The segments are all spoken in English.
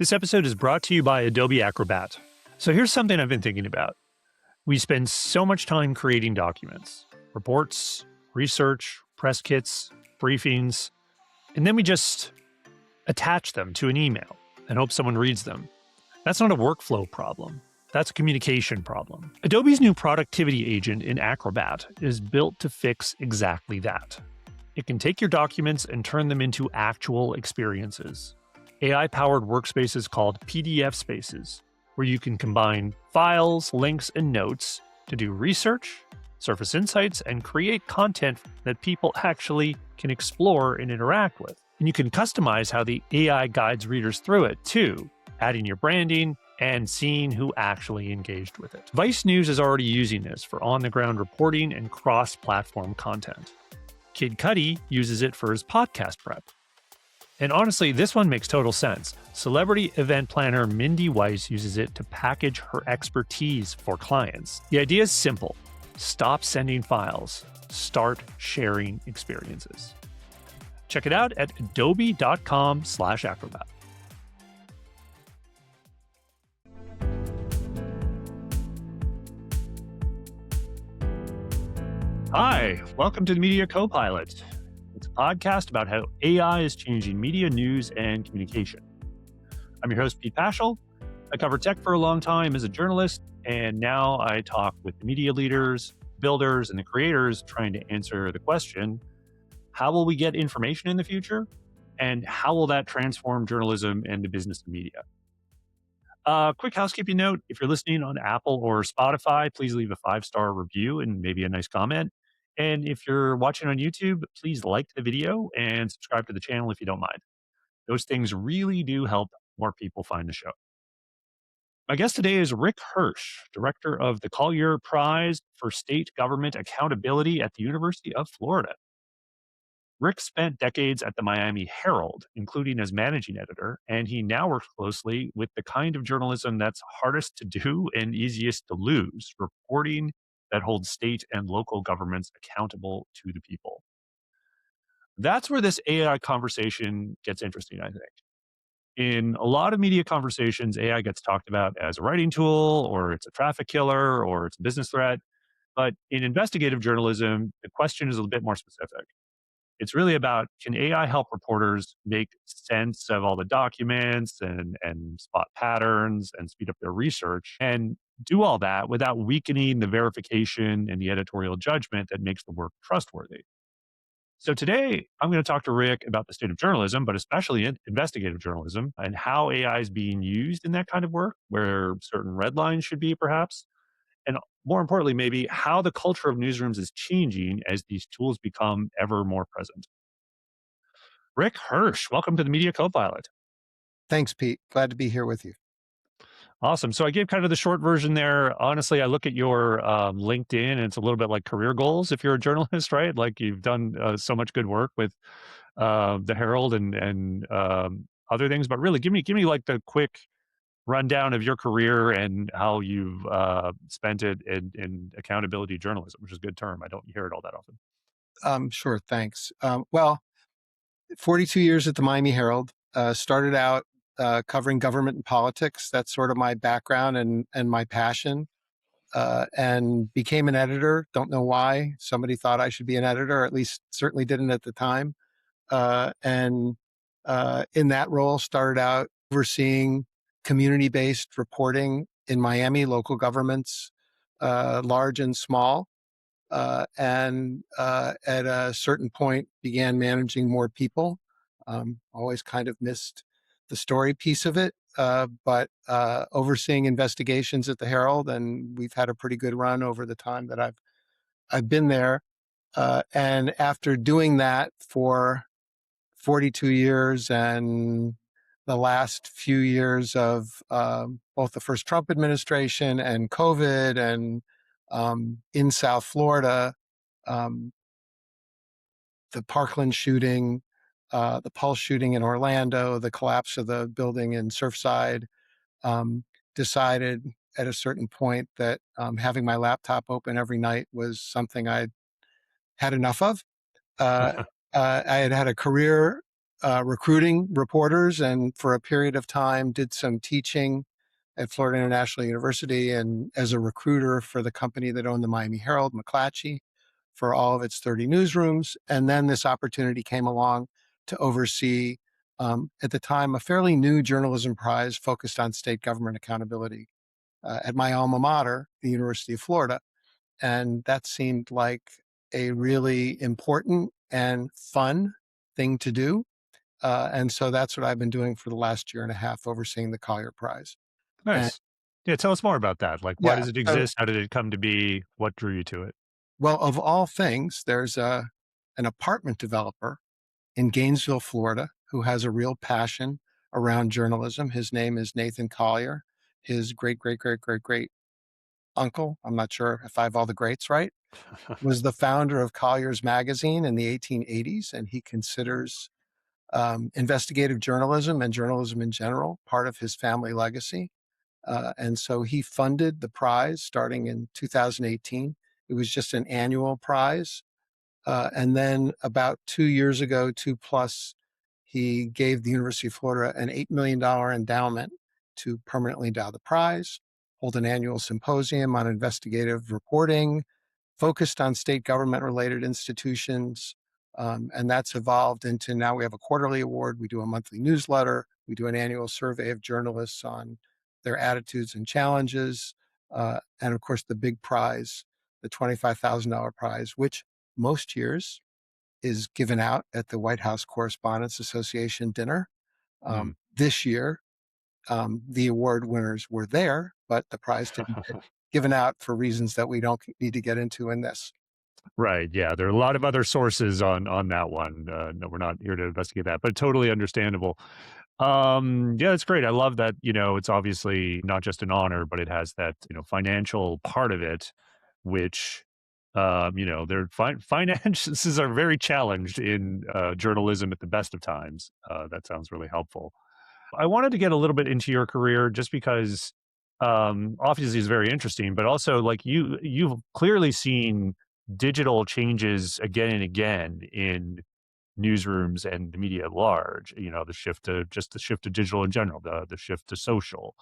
This episode is brought to you by Adobe Acrobat. So here's something I've been thinking about. We spend so much time creating documents, reports, research, press kits, briefings, and then we just attach them to an email and hope someone reads them. That's not a workflow problem. That's a communication problem. Adobe's new productivity agent in Acrobat is built to fix exactly that. It can take your documents and turn them into actual experiences. AI-powered workspaces called PDF spaces, where you can combine files, links, and notes to do research, surface insights, and create content that people actually can explore and interact with. And you can customize how the AI guides readers through it, too, adding your branding and seeing who actually engaged with it. Vice News is already using this for on-the-ground reporting and cross-platform content. Kid Cudi uses it for his podcast prep. And honestly, this one makes total sense. Celebrity event planner Mindy Weiss uses it to package her expertise for clients. The idea is simple. Stop sending files. Start sharing experiences. Check it out at adobe.com/acrobat. Hi, welcome to the Media Copilot. It's a podcast about how AI is changing media, news, and communication. I'm your host, Pete Paschal. I covered tech for a long time as a journalist, and now I talk with the media leaders, builders, and the creators trying to answer the question, how will we get information in the future? And how will that transform journalism and the business of media? Quick housekeeping note, if you're listening on Apple or Spotify, please leave a 5-star review and maybe a nice comment. And if you're watching on YouTube, please like the video and subscribe to the channel if you don't mind. Those things really do help more people find the show. My guest today is Rick Hirsch, director of the Collier Prize for State Government Accountability at the University of Florida. Rick spent decades at the Miami Herald, including as managing editor, and he now works closely with the kind of journalism that's hardest to do and easiest to lose, reporting that holds state and local governments accountable to the people. That's where this AI conversation gets interesting, I think. In a lot of media conversations, AI gets talked about as a writing tool, or it's a traffic killer, or it's a business threat. But in investigative journalism, the question is a bit more specific. It's really about, can AI help reporters make sense of all the documents and spot patterns and speed up their research and do all that without weakening the verification and the editorial judgment that makes the work trustworthy? So today, I'm going to talk to Rick about the state of journalism, but especially in investigative journalism and how AI is being used in that kind of work, where certain red lines should be perhaps, and more importantly, maybe how the culture of newsrooms is changing as these tools become ever more present. Rick Hirsch, welcome to the Media Copilot. Thanks, Pete. Glad to be here with you. Awesome. So I gave kind of the short version there. Honestly, I look at your LinkedIn and it's a little bit like career goals if you're a journalist, right? Like you've done so much good work with the Herald and other things, but really give me like the quick rundown of your career and how you've spent it in accountability journalism, which is a good term. I don't hear it all that often. Sure, thanks. Well, 42 years at the Miami Herald, started out covering government and politics. That's sort of my background and my passion, and became an editor. Don't know why. Somebody thought I should be an editor, or at least certainly didn't at the time. And in that role, started out overseeing community-based reporting in Miami, local governments, large and small. And at a certain point began managing more people. Always kind of missed the story piece of it, but overseeing investigations at the Herald, and we've had a pretty good run over the time that I've been there. And after doing that for 42 years and the last few years of both the first Trump administration and COVID and in South Florida, the Parkland shooting, the Pulse shooting in Orlando, the collapse of the building in Surfside, decided at a certain point that having my laptop open every night was something I had enough of. I had had a career recruiting reporters, and for a period of time did some teaching at Florida International University and as a recruiter for the company that owned the Miami Herald, McClatchy, for all of its 30 newsrooms. And then this opportunity came along to oversee, at the time, a fairly new journalism prize focused on state government accountability at my alma mater, the University of Florida. And that seemed like a really important and fun thing to do. And so that's what I've been doing for the last year and a half, overseeing the Collier Prize. And Nice. Yeah, tell us more about that. Like, why yeah, does it so, exist? How did it come to be? What drew you to it? well, of all things, there's an apartment developer in Gainesville, Florida, who has a real passion around journalism. His name is Nathan Collier. His great, great, great, great, great uncle, I'm not sure if I have all the greats right, was the founder of Collier's Magazine in the 1880s. And he considers investigative journalism and journalism in general part of his family legacy. And so he funded the prize starting in 2018. It was just an annual prize. And then about 2 years ago, two plus, he gave the University of Florida an $8 million endowment to permanently endow the prize, hold an annual symposium on investigative reporting, focused on state government related institutions. And that's evolved into now we have a quarterly award. We do a monthly newsletter. We do an annual survey of journalists on their attitudes and challenges. And of course, the big prize, the $25,000 prize, which most years is given out at the White House Correspondents Association dinner. Mm. This year, the award winners were there, but the prize didn't get given out for reasons that we don't need to get into in this. Right. Yeah. There are a lot of other sources on that one. No, we're not here to investigate that, but totally understandable. Yeah, it's great. I love that, it's obviously not just an honor, but it has that, financial part of it, which, their finances are very challenged in journalism at the best of times. That sounds really helpful. I wanted to get a little bit into your career just because obviously it's very interesting, but also like you've clearly seen digital changes again and again in newsrooms and the media at large. The shift to digital in general, the shift to social,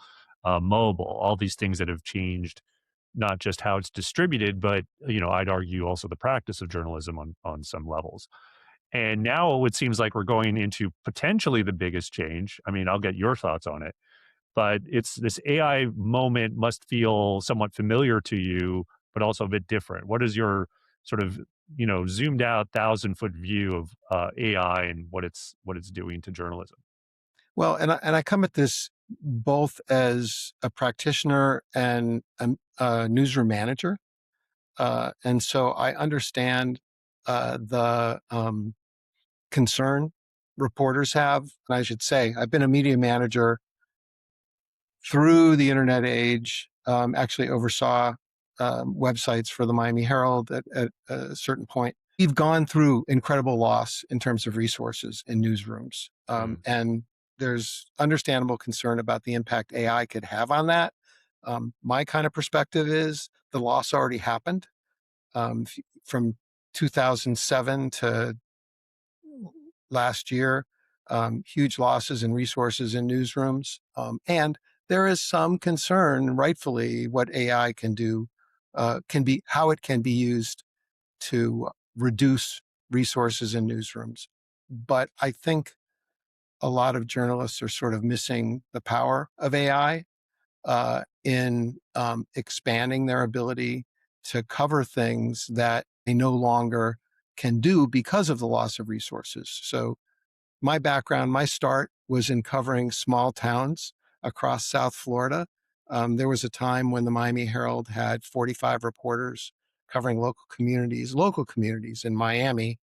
mobile, all these things that have changed not just how it's distributed, but I'd argue also the practice of journalism on some levels. And now it seems like we're going into potentially the biggest change. I mean, I'll get your thoughts on it, but it's this AI moment must feel somewhat familiar to you, but also a bit different. What is your sort of, zoomed out 1,000-foot view of AI and what it's doing to journalism? Well, and I come at this both as a practitioner and a newsroom manager. And so I understand the concern reporters have. And I should say, I've been a media manager through the internet age, actually oversaw websites for the Miami Herald at a certain point. We've gone through incredible loss in terms of resources in newsrooms. Mm. And there's understandable concern about the impact AI could have on that. My kind of perspective is the loss already happened. From 2007 to last year, huge losses in resources in newsrooms. And there is some concern, rightfully, what AI can do, how it can be used to reduce resources in newsrooms. But I think a lot of journalists are sort of missing the power of AI in expanding their ability to cover things that they no longer can do because of the loss of resources. So my background, my start was in covering small towns across South Florida. There was a time when the Miami Herald had 45 reporters covering local communities in Miami.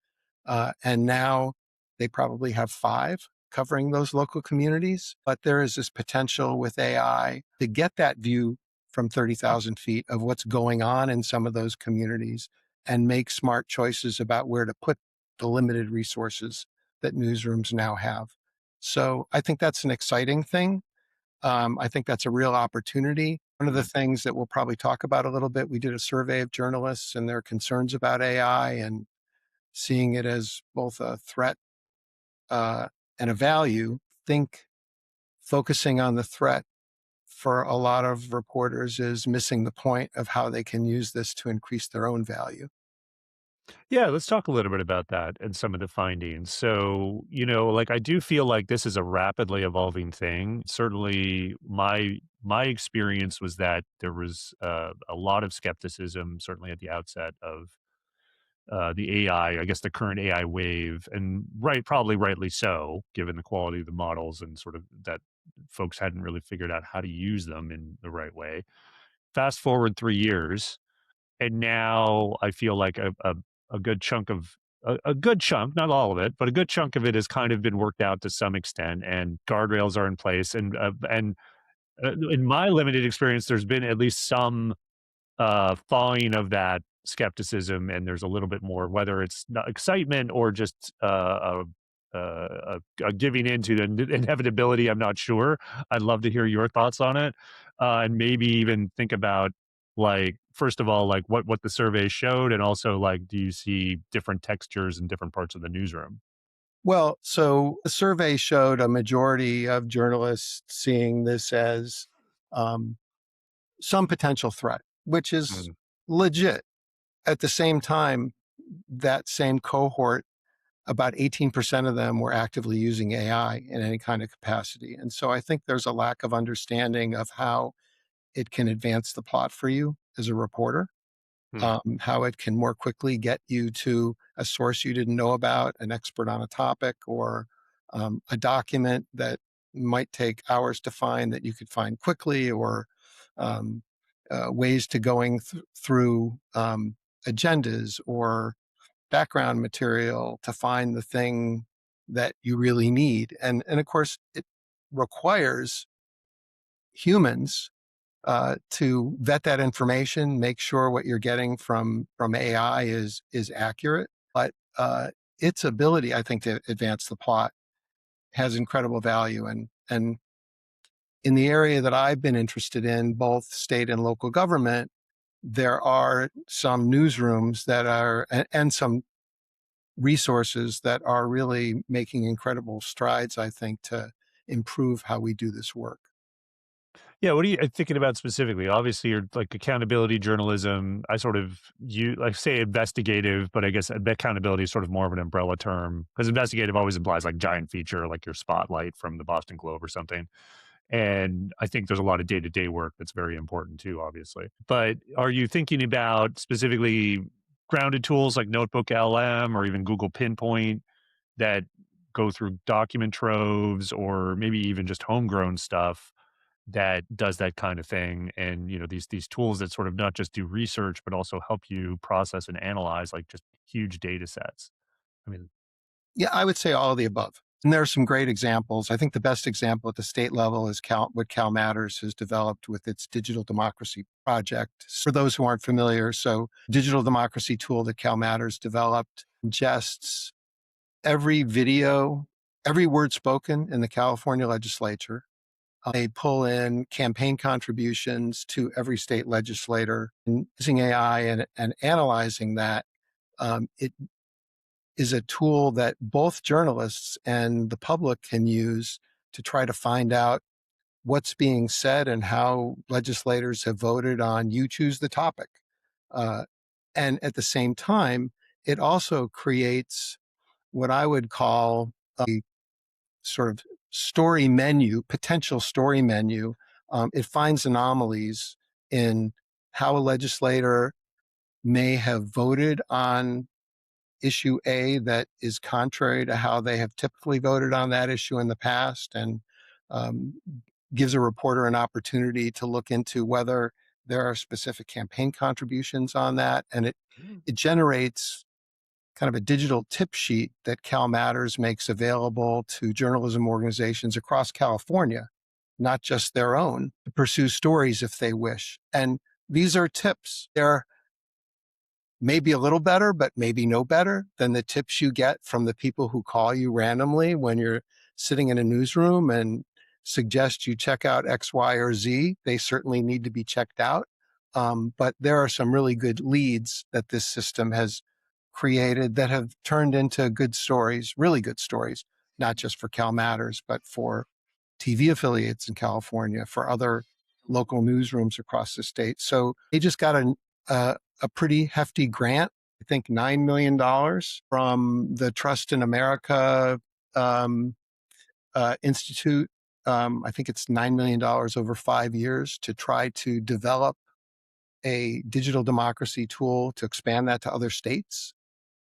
And now they probably have 5 covering those local communities. But there is this potential with AI to get that view from 30,000 feet of what's going on in some of those communities and make smart choices about where to put the limited resources that newsrooms now have. So I think that's an exciting thing. I think that's a real opportunity. One of the Mm. things that we'll probably talk about a little bit, we did a survey of journalists and their concerns about AI and seeing it as both a threat and a value, think focusing on the threat for a lot of reporters is missing the point of how they can use this to increase their own value. Yeah, let's talk a little bit about that and some of the findings. So, like I do feel like this is a rapidly evolving thing. Certainly, my experience was that there was a lot of skepticism, certainly at the outset of the AI, I guess the current AI wave, and probably rightly so, given the quality of the models and sort of that folks hadn't really figured out how to use them in the right way. Fast forward 3 years, and now I feel like a good chunk of a good chunk, not all of it, but a good chunk of it has kind of been worked out to some extent, and guardrails are in place. And in my limited experience, there's been at least some thawing of that skepticism, and there's a little bit more, whether it's not excitement or just a giving into the inevitability. I'm not sure. I'd love to hear your thoughts on it, and maybe even think about, like, first of all, like what the survey showed, and also like, do you see different textures in different parts of the newsroom? Well, so the survey showed a majority of journalists seeing this as um, some potential threat, which is Mm. legit. At the same time, that same cohort, about 18% of them were actively using AI in any kind of capacity. And so I think there's a lack of understanding of how it can advance the plot for you as a reporter, Hmm. how it can more quickly get you to a source you didn't know about, an expert on a topic, or a document that might take hours to find that you could find quickly, or um, ways to going through agendas or background material to find the thing that you really need. And of course, it requires humans to vet that information, make sure what you're getting from AI is accurate. But its ability, I think, to advance the plot has incredible value. And in the area that I've been interested in, both state and local government, there are some newsrooms that are and some resources that are really making incredible strides, I think, to improve how we do this work. Yeah, what are you thinking about specifically? Obviously, you're like accountability journalism. I sort of you like say investigative, but I guess accountability is sort of more of an umbrella term, because investigative always implies like giant feature, like your spotlight from the Boston Globe or something. And I think there's a lot of day to day work that's very important too, obviously. But are you thinking about specifically grounded tools like Notebook LM or even Google Pinpoint that go through document troves, or maybe even just homegrown stuff that does that kind of thing? And these tools that sort of not just do research but also help you process and analyze like just huge data sets. I mean, Yeah, I would say all of the above. And there are some great examples. I think the best example at the state level is what CalMatters has developed with its digital democracy project. For those who aren't familiar, so digital democracy tool that CalMatters developed ingests every video, every word spoken in the California legislature. They pull in campaign contributions to every state legislator, and using AI and analyzing that. It is a tool that both journalists and the public can use to try to find out what's being said and how legislators have voted on you choose the topic. Uh, and at the same time, it also creates what I would call a sort of story menu, potential story menu. It finds anomalies in how a legislator may have voted on issue A that is contrary to how they have typically voted on that issue in the past, and um, gives a reporter an opportunity to look into whether there are specific campaign contributions on that. And it generates kind of a digital tip sheet that CalMatters makes available to journalism organizations across California, not just their own, to pursue stories if they wish. And these are tips. They're maybe a little better, but maybe no better than the tips you get from the people who call you randomly when you're sitting in a newsroom and suggest you check out X, Y, or Z. They certainly need to be checked out. But there are some really good leads that this system has created that have turned into good stories, really good stories. not just for CalMatters, but for TV affiliates in California, for other local newsrooms across the state. So they just got a pretty hefty grant, I think $9 million from the Trust in America um, Institute. I think it's $9 million over 5 years to try to develop a digital democracy tool to expand that to other states.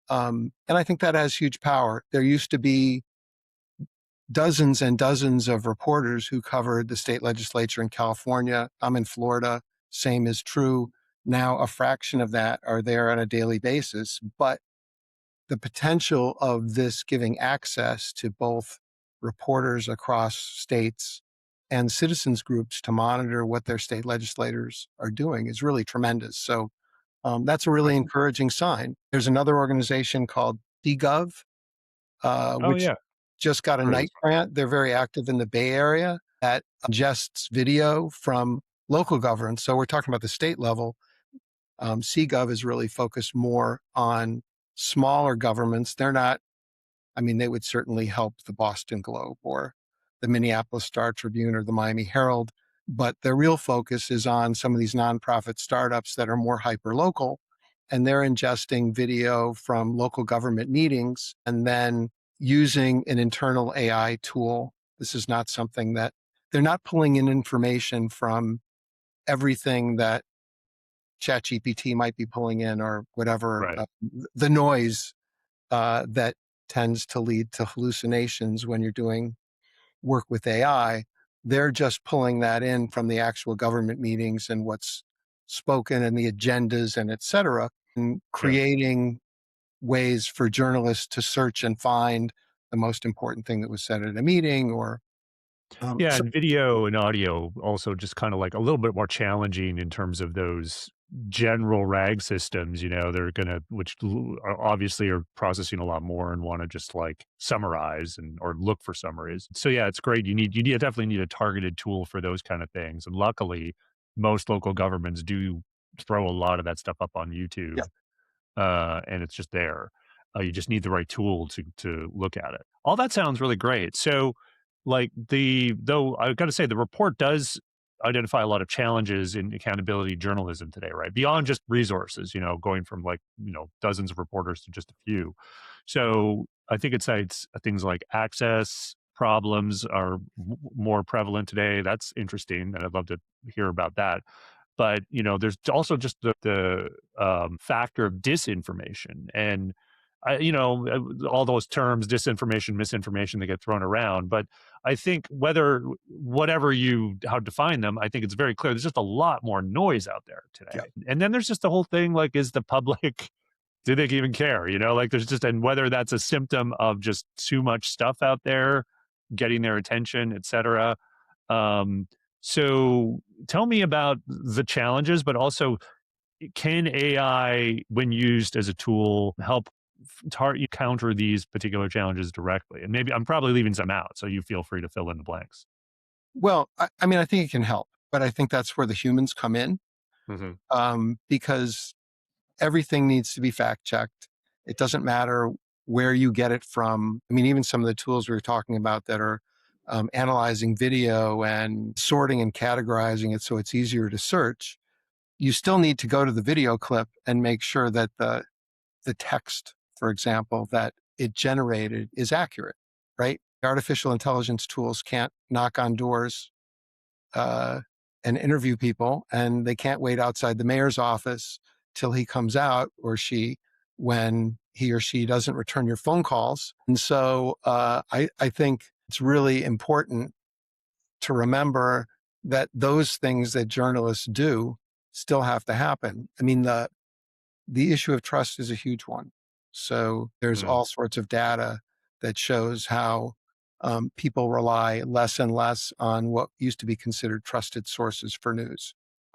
And I think that has huge power. There used to be dozens and dozens of reporters who covered the state legislature in California. I'm in Florida. Same is true. Now a fraction of that are there on a daily basis. But the potential of this giving access to both reporters across states and citizens groups to monitor what their state legislators are doing is really tremendous. So that's a really Right. encouraging sign. There's another organization called CGov, Oh, which yeah. just got a Heard of this night grant. They're very active in the Bay Area that ingests video from local governments. So we're talking about the state level. CGov is really focused more on smaller governments. They're not, I mean, they would certainly help the Boston Globe or the Minneapolis Star Tribune or the Miami Herald, but their real focus is on some of these nonprofit startups that are more hyper local, and they're ingesting video from local government meetings and then using an internal AI tool. This is not something that they're not pulling in information from everything that ChatGPT might be pulling in or whatever, Right. the noise that tends to lead to hallucinations when you're doing work with AI. They're just pulling that in from the actual government meetings and what's spoken and the agendas and et cetera, and Yeah. creating ways for journalists to search and find the most important thing that was said at a meeting or Yeah, so and video and audio also just kind of like a little bit more challenging in terms of those general RAG systems, they're gonna obviously are processing a lot more and want to just like summarize and or look for summaries. So yeah, it's great. You definitely need a targeted tool for those kind of things. And luckily, most local governments do throw a lot of that stuff up on yeah. YouTube, and it's just there. You just need the right tool to look at it. All that sounds really great. So, like though I've got to say the report does identify a lot of challenges in accountability journalism today, right? Beyond just resources, going from like dozens of reporters to just a few. So I think it cites things like access problems are more prevalent today. That's interesting, and I'd love to hear about that. But there's also just the factor of disinformation, and all those terms, disinformation, misinformation, that get thrown around. But I think whatever you how to define them, I think it's very clear. There's just a lot more noise out there Yeah. today, and then there's just the whole thing like, is the public do they even care? Like there's just, and whether that's a symptom of just too much stuff out there getting their attention, et cetera. Um, so tell me about the challenges, but also can AI, when used as a tool, help counter these particular challenges directly? And maybe I'm probably leaving some out, so you feel free to fill in the blanks. Well, I mean, I think it can help, but I think that's where the humans come in Hmm. because everything needs to be fact checked. It doesn't matter where you get it from. I mean, even some of the tools we were talking about that are analyzing video and sorting and categorizing it so it's easier to search, you still need to go to the video clip and make sure that the text, for example, that it generated is accurate, right? Artificial intelligence tools can't knock on doors uh, and interview people, and they can't wait outside the mayor's office till he comes out or she when he or she doesn't return your phone calls. And so I think it's really important to remember that those things that journalists do still have to happen. I mean, the issue of trust is a huge one. So there's Mm, all sorts of data that shows how people rely less and less on what used to be considered trusted sources for news.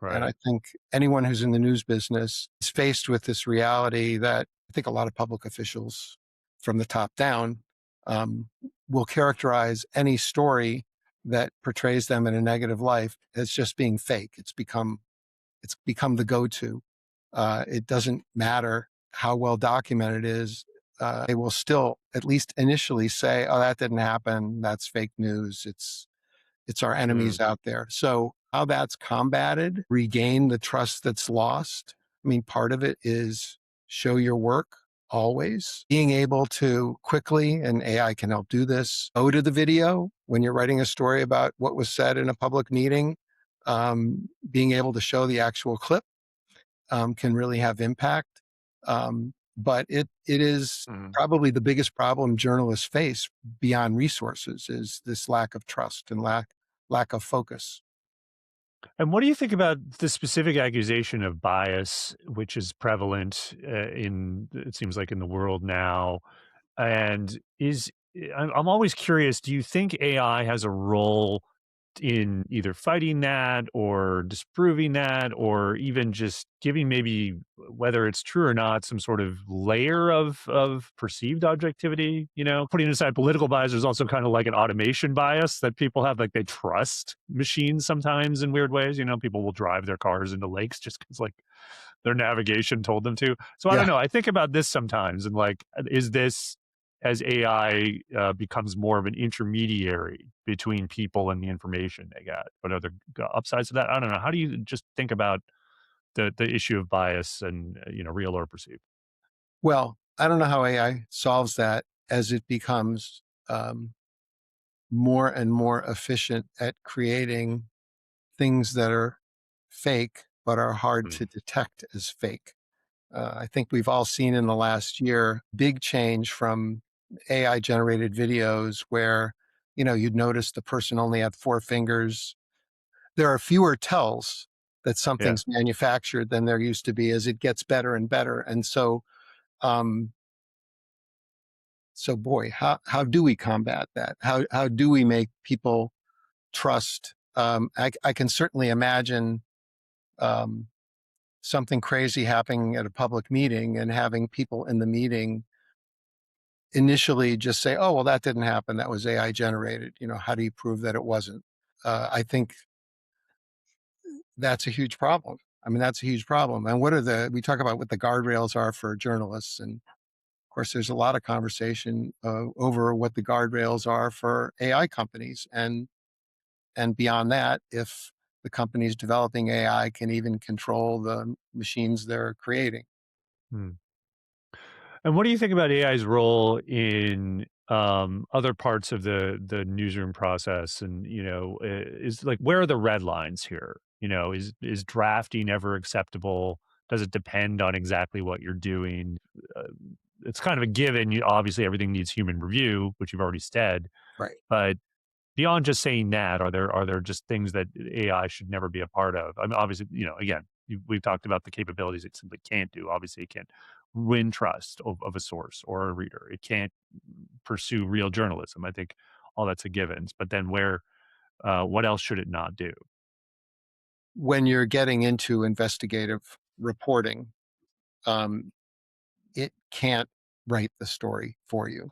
And right. I think anyone who's in the news business is faced with this reality that I think a lot of public officials from the top down um, will characterize any story that portrays them in a negative light as just being fake. It's become the go-to. It doesn't matter how well documented it is. they will still, at least initially, say, "Oh, that didn't happen. That's fake news. It's our Mm, enemies out there." So how that's combated, regain the trust that's lost. I mean, part of it is show your work always. Being able to quickly, and AI can help do this, go to the video when you're writing a story about what was said in a public meeting. Being able to show the actual clip can really have impact. But it is mm. probably the biggest problem journalists face beyond resources is this lack of trust and lack of focus. And what do you think about the specific accusation of bias, which is prevalent it seems like, in the world now? And I'm always curious, do you think AI has a role in either fighting that or disproving that, or even just giving, maybe, whether it's true or not, some sort of layer of perceived objectivity? Putting aside political bias, there's also kind of like an automation bias that people have, like they trust machines sometimes in weird ways. People will drive their cars into lakes just because, like, their navigation told them to. So I Yeah. don't know. I think about this sometimes, and, like, is this, as AI becomes more of an intermediary between people and the information they got? What are the upsides of that? I don't know. How do you just think about the issue of bias and, real or perceived? Well, I don't know how AI solves that as it becomes more and more efficient at creating things that are fake but are hard Mm, to detect as fake. I think we've all seen in the last year big change from AI generated videos where you'd notice the person only had four fingers. There are fewer tells that yeah. something's manufactured than there used to be as it gets better and better. And um, so boy, how do we combat that? How do we make people trust? I can certainly imagine um, something crazy happening at a public meeting and having people in the meeting initially just say, "Oh, well, that didn't happen. That was AI generated." How do you prove that it wasn't? I think that's a huge problem. I mean, that's a huge problem. And we talk about what the guardrails are for journalists. And of course, there's a lot of conversation over what the guardrails are for AI companies. And beyond that, if the companies developing AI can even control the machines they're creating. Hmm. And what do you think about AI's role in other parts of the newsroom process? And, is, like, where are the red lines here? Is drafting ever acceptable? Does it depend on exactly what you're doing? Uh, it's kind of a given. Obviously, everything needs human review, which you've already said. Right. But beyond just saying that, are there just things that AI should never be a part of? I mean, obviously, again, we've talked about the capabilities it simply can't do. Obviously, it can't win trust of a source or a reader. It can't pursue real journalism. I think all that's a given. But then what else should it not do? When you're getting into investigative reporting, um, it can't write the story for you.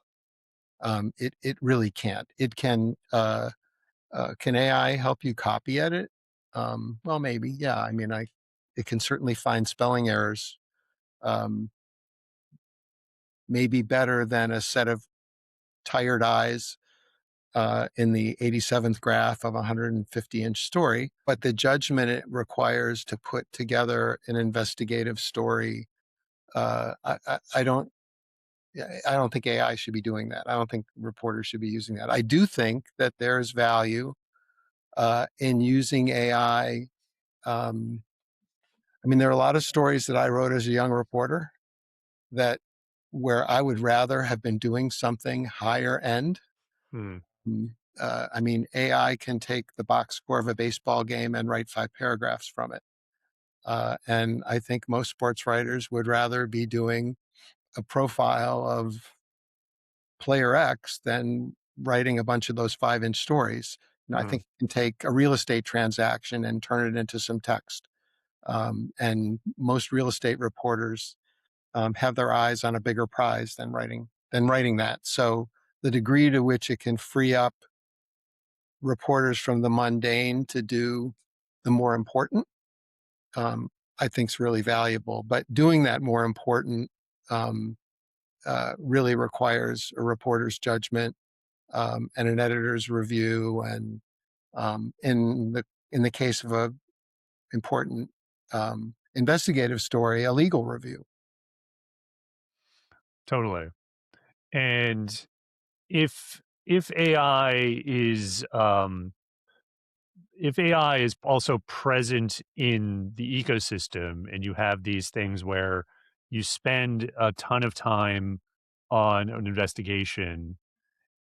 It really can't. It can AI help you copy edit? Well, maybe. Yeah. I mean, it can certainly find spelling errors. Um, Maybe better than a set of tired eyes in the 87th graph of a 150-inch story. But the judgment it requires to put together an investigative story, I don't. I don't think AI should be doing that. I don't think reporters should be using that. I do think that there's value in using AI. Um, I mean, there are a lot of stories that I wrote as a young reporter that where I would rather have been doing something higher end. Hmm. I mean, AI can take the box score of a baseball game and write 5 paragraphs from it. And I think most sports writers would rather be doing a profile of player X than writing a bunch of those 5-inch stories. I Hmm. think you can take a real estate transaction and turn it into some text. And most real estate reporters have their eyes on a bigger prize than writing that. So the degree to which it can free up reporters from the mundane to do the more important, um, I think is really valuable. But doing that more important um, really requires a reporter's judgment and an editor's review, and in the case of a important investigative story, a legal review. Totally. And if AI is if AI is also present in the ecosystem, and you have these things where you spend a ton of time on an investigation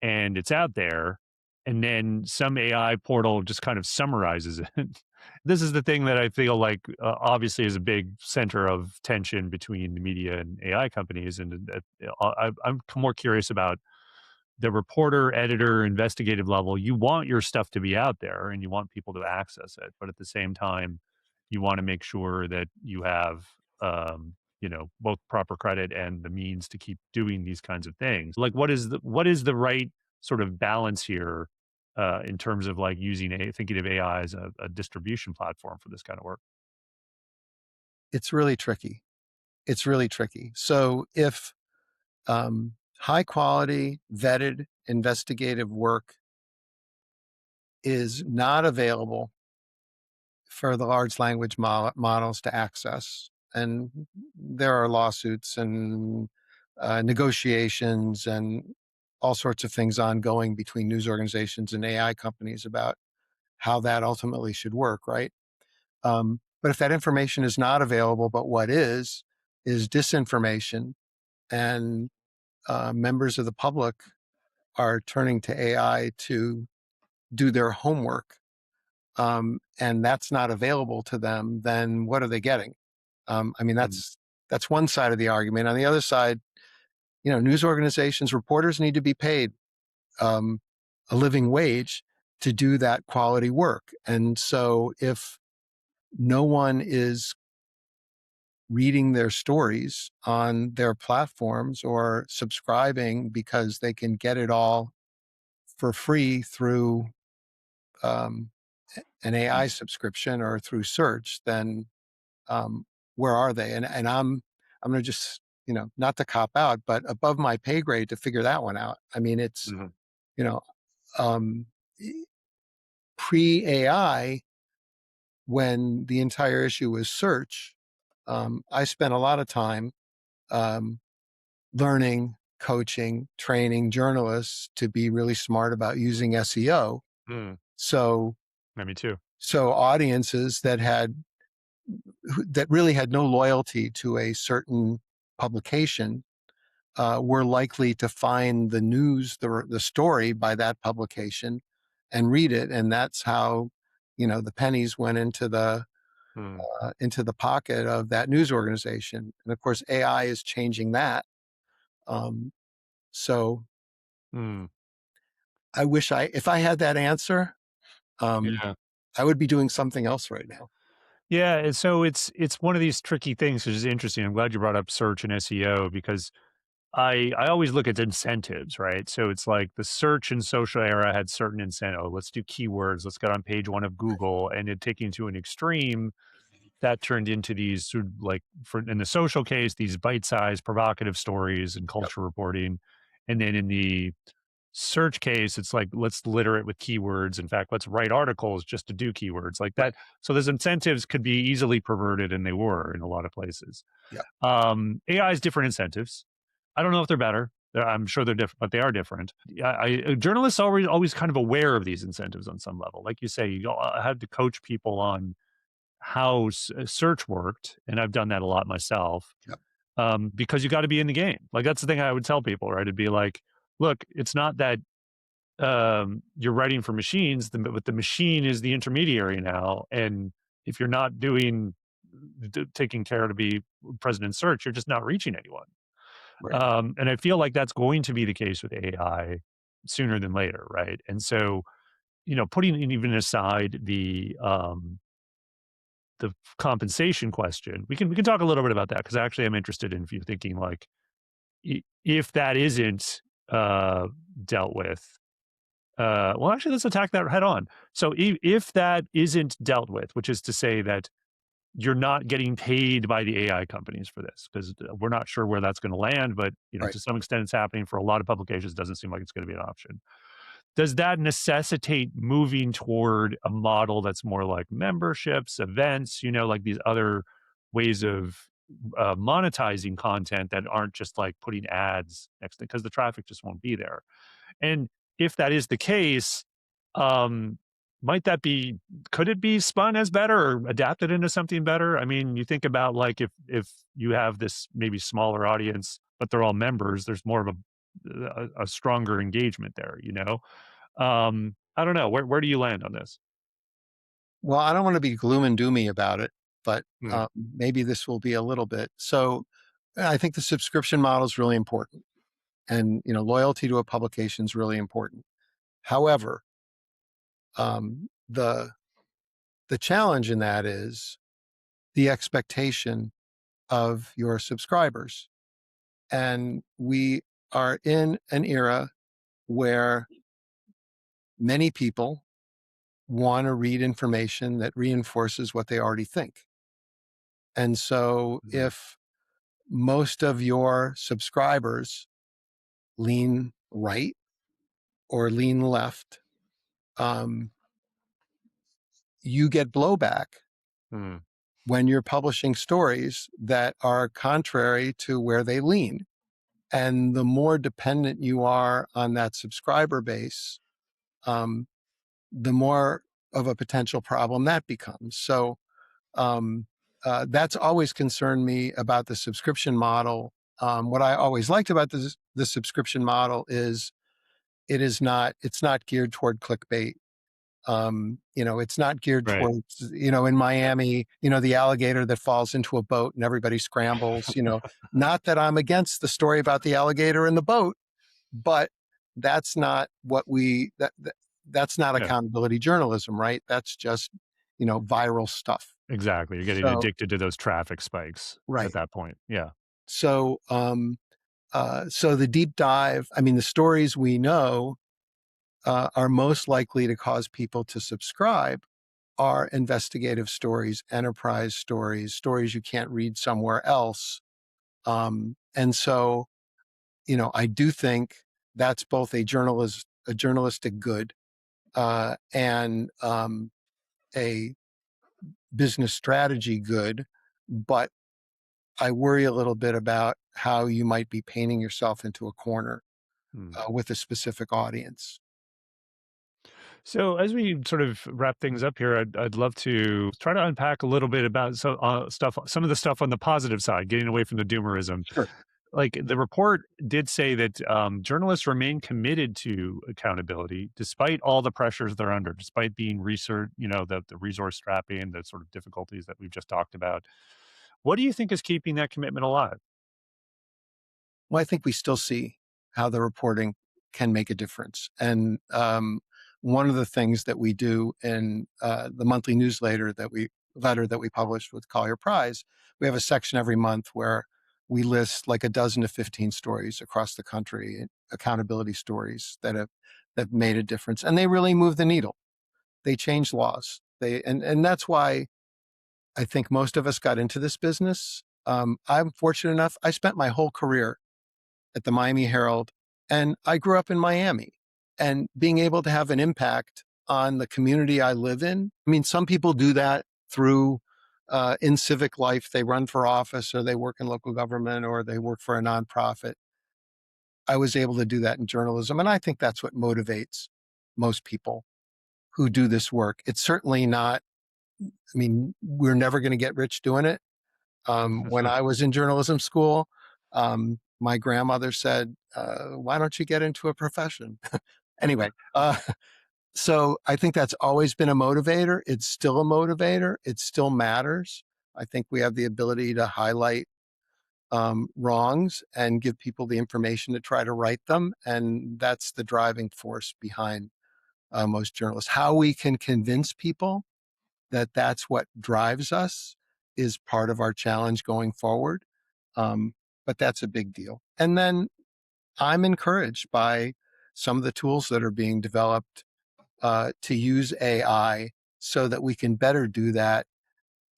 and it's out there, and then some AI portal just kind of summarizes it. This is the thing that I feel like obviously is a big center of tension between the media and AI companies. And I'm more curious about the reporter, editor, investigative level. You want your stuff to be out there and you want people to access it, but at the same time, you want to make sure that you have, both proper credit and the means to keep doing these kinds of things. Like, what is the right sort of balance here in terms of like using thinking of AI as a distribution platform for this kind of work? It's really tricky. It's really tricky. So if high quality, vetted investigative work is not available for the large language models to access, and there are lawsuits and negotiations and all sorts of things ongoing between news organizations and AI companies about how that ultimately should work, right? But if that information is not available, but what is disinformation, and members of the public are turning to AI to do their homework, and that's not available to them, then what are they getting? I mean, Mm, that's one side of the argument. On the other side, news organizations, reporters need to be paid um, a living wage to do that quality work. And so if no one is reading their stories on their platforms or subscribing because they can get it all for free through um, an AI subscription or through search, then where are they? And I'm going to just, not to cop out, but above my pay grade to figure that one out. I mean, it's, mhm, you know, um, pre AI, when the entire issue was search, I spent a lot of time um, learning, coaching, training journalists to be really smart about using SEO. mm. So, Yeah, me too. so audiences that really had no loyalty to a certain publication were likely to find the news, the story by that publication, and read it, and that's how the pennies went Mm, into the pocket of that news organization. And of course, AI is changing that. Um, so mm. I wish if I had that answer, um, Yeah. I would be doing something else right now. Yeah, and so it's one of these tricky things, which is interesting. I'm glad you brought up search and SEO because I always look at incentives, right? So it's like the search and social era had certain incentive. Oh, let's do keywords. Let's get on page one of Google, and it taking to an extreme that turned into these sort of like for in the social case, these bite-sized provocative stories and Yep. culture reporting, and then in the search case, it's like let's litter it with keywords. In fact, let's write articles just to do keywords like Right. that. So those incentives could be easily perverted, and they were in a lot of places. Yep. AI has different incentives. I don't know if they're better. I'm sure they're different, but they are different. Journalists are always kind of aware of these incentives on some level. Like you say, I had to coach people on how search worked, and I've done that a lot myself. Yep. Because you got to be in the game. Like that's the thing I would tell people, right? It'd be like, look, it's not that you're writing for machines, but the machine is the intermediary now. And if you're not taking care to be present in search, you're just not reaching anyone. Right. And I feel like that's going to be the case with AI sooner than later, right? And so, putting even aside the compensation question, we can talk a little bit about that because actually I'm interested in you thinking like if that isn't dealt with. Well, actually, let's attack that head on. So if that isn't dealt with, which is to say that you're not getting paid by the AI companies for this, because we're not sure where that's going to land. But Right. to some extent, it's happening for a lot of publications. Doesn't seem like it's going to be an option. Does that necessitate moving toward a model that's more like memberships, events, like these other ways of monetizing content that aren't just like putting ads next to, because the traffic just won't be there? And if that is the case, um, might that be, could it be spun as better or adapted into something better? I mean, you think about like if you have this maybe smaller audience, but they're all members, there's more of a stronger engagement there. I don't know. Where do you land on this? Well, I don't want to be gloom and doomy about it, but Hmm. maybe this will be a little bit. So I think the subscription model is really important, and loyalty to a publication is really important. However, the challenge in that is the expectation of your subscribers, and we are in an era where many people want to read information that reinforces what they already think. And so Mhm. if most of your subscribers lean right or lean left, um, you get blowback Hmm. when you're publishing stories that are contrary to where they lean. And the more dependent you are on that subscriber base, um, the more of a potential problem that becomes. So um, that's always concerned me about the subscription model. What I always liked about the subscription model is it's not geared toward clickbait. It's not geared Right. towards, in Miami, the alligator that falls into a boat and everybody scrambles. Not that I'm against the story about the alligator in the boat, but that's not what that's not Yeah. accountability journalism, right? That's just, viral stuff. Exactly. You're getting So, addicted to those traffic spikes at right. that point. Yeah. So, so the deep dive, I mean, the stories we know are most likely to cause people to subscribe are investigative stories, enterprise stories, stories you can't read somewhere else. And so, I do think that's both a journalistic good, and a business strategy good. But I worry a little bit about how you might be painting yourself into a corner Hmm. with a specific audience. So as we sort of wrap things up here, I'd love to try to unpack a little bit about some of the stuff on the positive side, getting away from the doomerism. Sure. Like the report did say that journalists remain committed to accountability despite all the pressures they're under, despite being research, the resource strapping, the sort of difficulties that we've just talked about. What do you think is keeping that commitment alive? Well, I think we still see how the reporting can make a difference. And one of the things that we do in the monthly newsletter that we published with Collier Prize, we have a section every month where we list like a dozen to 15 stories across the country, accountability stories that made a difference, and they really move the needle. They change laws. And that's why I think most of us got into this business. I'm fortunate enough. I spent my whole career at the Miami Herald, and I grew up in Miami. And being able to have an impact on the community I live in. I mean, some people do that through in civic life. They run for office, or they work in local government, or they work for a nonprofit. I was able to do that in journalism, and I think that's what motivates most people who do this work. It's certainly not. I mean, we're never going to get rich doing it. When I was in journalism school, my grandmother said, "Why don't you get into a profession?" Anyway, so I think that's always been a motivator. It's still a motivator. It still matters. I think we have the ability to highlight wrongs and give people the information to try to right them, and that's the driving force behind most journalists. How we can convince people that that's what drives us is part of our challenge going forward. Um, but that's a big deal. And then I'm encouraged by some of the tools that are being developed to use AI so that we can better do that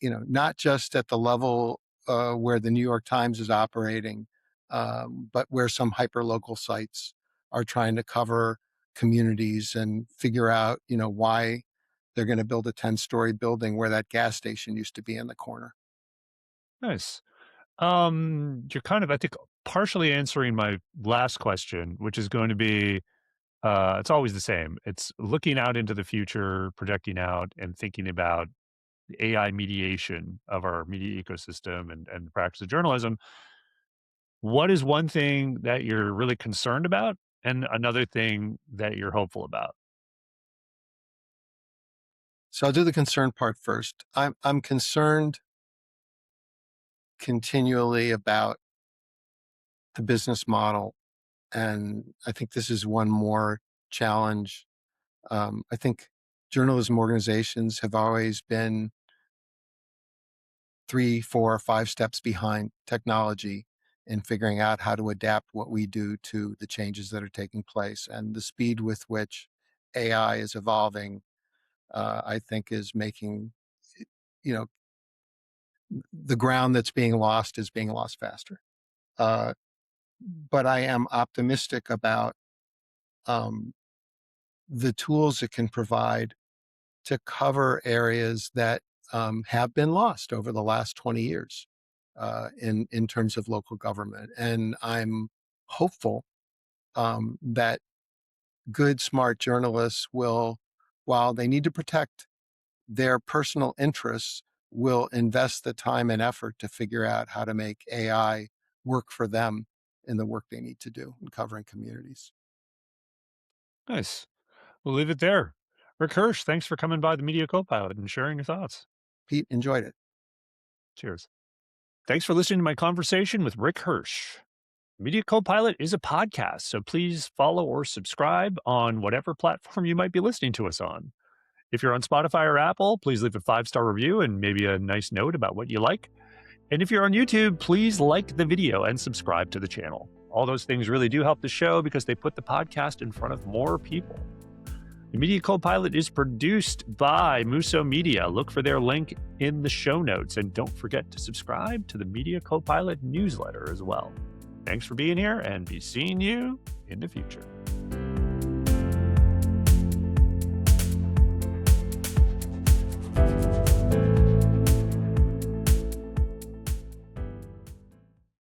not just at the level where the New York Times is operating, but where some hyperlocal sites are trying to cover communities and figure out, why they're going to build a 10-story building where that gas station used to be in the corner. Nice. You're kind of, I think, partially answering my last question, which is going to be, it's always the same. It's looking out into the future, projecting out, and thinking about the AI mediation of our media ecosystem and the practice of journalism. What is one thing that you're really concerned about, and another thing that you're hopeful about? So I'll do the concern part first. I'm concerned continually about the business model, and I think this is one more challenge. I think journalism organizations have always been 3, 4, 5 steps behind technology in figuring out how to adapt what we do to the changes that are taking place. And the speed with which AI is evolving, I think, is making, you know, the ground that's being lost is being lost faster. Uh, but I am optimistic about um, the tools it can provide to cover areas that have been lost over the last 20 years in terms of local government. And I'm hopeful that good, smart journalists will, while they need to protect their personal interests, will invest the time and effort to figure out how to make AI work for them in the work they need to do in covering communities. Nice. We'll leave it there. Rick Hirsch, thanks for coming by the Media Copilot and sharing your thoughts. Pete, enjoyed it. Cheers. Thanks for listening to my conversation with Rick Hirsch. Media Copilot is a podcast, so please follow or subscribe on whatever platform you might be listening to us on. If you're on Spotify or Apple, please leave a 5-star review and maybe a nice note about what you like. And if you're on YouTube, please like the video and subscribe to the channel. All those things really do help the show because they put the podcast in front of more people. The Media Copilot is produced by Muso Media. Look for their link in the show notes. And don't forget to subscribe to the Media Copilot newsletter as well. Thanks for being here, and be seeing you in the future.